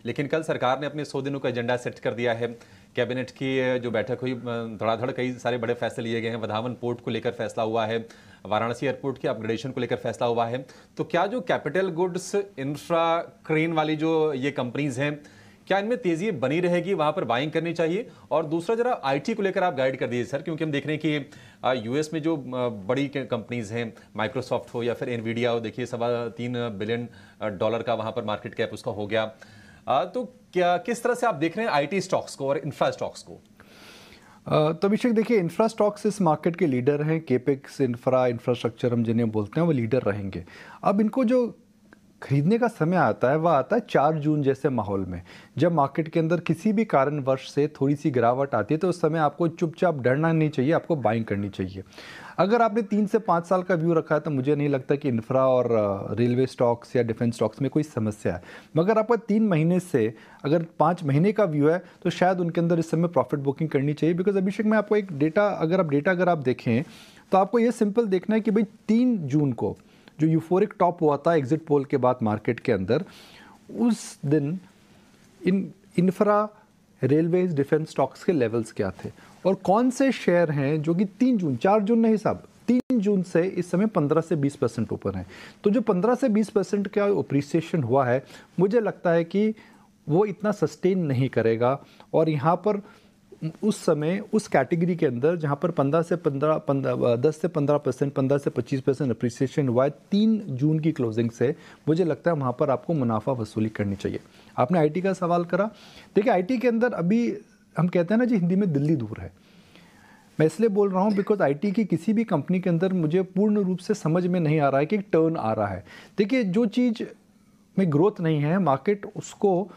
लेकिन कल सरकार ने अपने 100 दिनों का एजेंडा सेट कर दिया है। कैबिनेट की जो बैठक हुई, धड़ाधड़ कई सारे बड़े फैसले लिए गए हैं। वधावन पोर्ट को लेकर फैसला हुआ है, वाराणसी एयरपोर्ट के अपग्रेडेशन को लेकर फैसला हुआ है। तो क्या जो कैपिटल गुड्स, इंफ्रा, क्रेन वाली जो ये कंपनीज हैं, क्या इनमें तेजी बनी रहेगी, वहां पर बाइंग करनी चाहिए? और दूसरा जरा आईटी को लेकर आप गाइड कर दीजिए सर, क्योंकि हम देख रहे हैं कि यूएस में जो बड़ी कंपनीज हैं, माइक्रोसॉफ्ट हो या फिर एनवीडिया हो, देखिए $3.25 बिलियन का वहां पर मार्केट कैप उसका हो गया। तो क्या किस तरह से आप देख रहे हैं आईटी स्टॉक्स को और इंफ्रा स्टॉक्स को? तो अभिषेक देखिए, इंफ्रा स्टॉक्स इस मार्केट के लीडर हैं। केपेक्स, इंफ्रास्ट्रक्चर हम जिन्हें बोलते हैं वो लीडर रहेंगे। अब इनको जो खरीदने का समय आता है वह आता है 4 जून जैसे माहौल में, जब मार्केट के अंदर किसी भी कारणवश से थोड़ी सी गिरावट आती है। तो उस समय आपको चुपचाप डरना नहीं चाहिए, आपको बाइंग करनी चाहिए। अगर आपने 3 से 5 साल का व्यू रखा है तो मुझे नहीं लगता कि इंफ्रा और रेलवे स्टॉक्स या डिफेंस स्टॉक्स में कोई समस्या है। मगर आपका 3 महीने से अगर 5 महीने का व्यू है तो शायद उनके अंदर इस समय प्रॉफिट बुकिंग करनी चाहिए। बिकॉज अभिषेक, मैं आपको एक डेटा अगर आप देखें तो आपको ये सिंपल देखना है कि भाई 3 जून को जो यूफोरिक टॉप हुआ था एग्जिट पोल के बाद मार्केट के अंदर, उस दिन इंफ्रा, रेलवेज, डिफेंस स्टॉक्स के लेवल्स क्या थे और कौन से शेयर हैं जो कि 3 जून, 4 जून नहीं साहब, 3 जून से इस समय 15 से 20% ऊपर हैं। तो जो 15 से 20% का अप्रिसिएशन हुआ है, मुझे लगता है कि वो इतना सस्टेन नहीं करेगा। और यहाँ पर उस समय उस कैटेगरी के अंदर जहाँ पर 10 से 15%, 15 से 25% अप्रिसिएशन हुआ है 3 जून की क्लोजिंग से, मुझे लगता है वहाँ पर आपको मुनाफा वसूली करनी चाहिए। आपने आईटी का सवाल करा। देखिए, आईटी के अंदर अभी हम कहते हैं ना जी, हिंदी में दिल्ली दूर है। मैं इसलिए बोल रहा हूँ बिकॉज आईटी की किसी भी कंपनी के अंदर मुझे पूर्ण रूप से समझ में नहीं आ रहा है कि एक टर्न आ रहा है। देखिए, जो चीज़ में ग्रोथ नहीं है, मार्केट उसको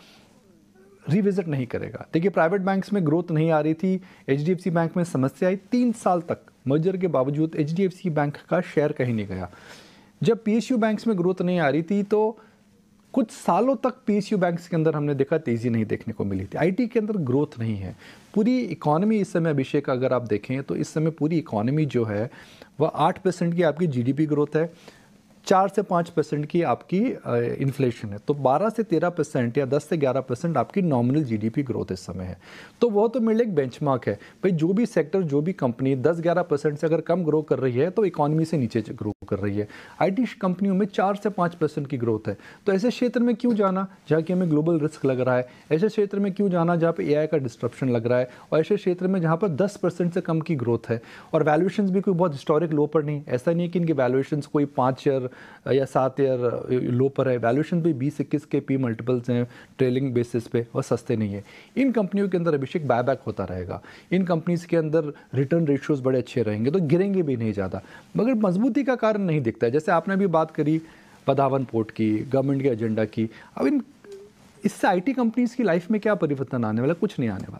रिविजिट नहीं करेगा। देखिए, प्राइवेट बैंक्स में ग्रोथ नहीं आ रही थी, एचडीएफसी बैंक में समस्या आई। 3 साल तक मर्जर के बावजूद एचडीएफसी बैंक का शेयर कहीं नहीं गया। जब पीएसयू बैंक्स में ग्रोथ नहीं आ रही थी तो कुछ सालों तक पीएसयू बैंक्स के अंदर हमने देखा तेज़ी नहीं देखने को मिली थी। आईटी के अंदर ग्रोथ नहीं है। पूरी इकोनॉमी इस समय, अभिषेक, अगर आप देखें तो इस समय पूरी इकोनॉमी जो है वह 8% की आपकी जीडीपी ग्रोथ है, 4 से 5% की आपकी इन्फ्लेशन है। तो 12 से 13% या 10 से 11% आपकी नॉमिनल जीडीपी ग्रोथ इस समय है। तो वो तो मेरे लिए एक बेंचमार्क है भाई। जो भी सेक्टर, जो भी कंपनी 10-11% से अगर कम ग्रो कर रही है तो इकोनॉमी से नीचे ग्रो कर रही है। आईटी कंपनियों में 4 से 5% की ग्रोथ है। तो ऐसे क्षेत्र में क्यों जाना जहाँ कि हमें ग्लोबल रिस्क लग रहा है? ऐसे क्षेत्र में क्यों जाना जहाँ पे एआई का डिस्ट्रप्शन लग रहा है? और ऐसे क्षेत्र में जहाँ पर 10% से कम की ग्रोथ है और वैल्यूएशंस भी कोई बहुत हिस्टोरिक लो पर नहीं। ऐसा नहीं है कि इनकी वैल्यूएशंस कोई 5 ईयर या 7 ईयर लो पर है। वैल्यूएशन भी 20-21 के पी मल्टीपल्स हैं ट्रेलिंग बेसिस पे, और सस्ते नहीं है। इन कंपनियों के अंदर अभिषेक बायबैक होता रहेगा। इन कंपनीज के अंदर रिटर्न रेशियोज बड़े अच्छे रहेंगे, तो गिरेंगे भी नहीं ज़्यादा। मगर मजबूती का कारण नहीं दिखता है। जैसे आपने भी बात करी वधावन पोर्ट की, गवर्नमेंट के एजेंडा की। अब इससे आईटी कंपनीज की लाइफ में क्या परिवर्तन आने वाला? कुछ नहीं आने वाला।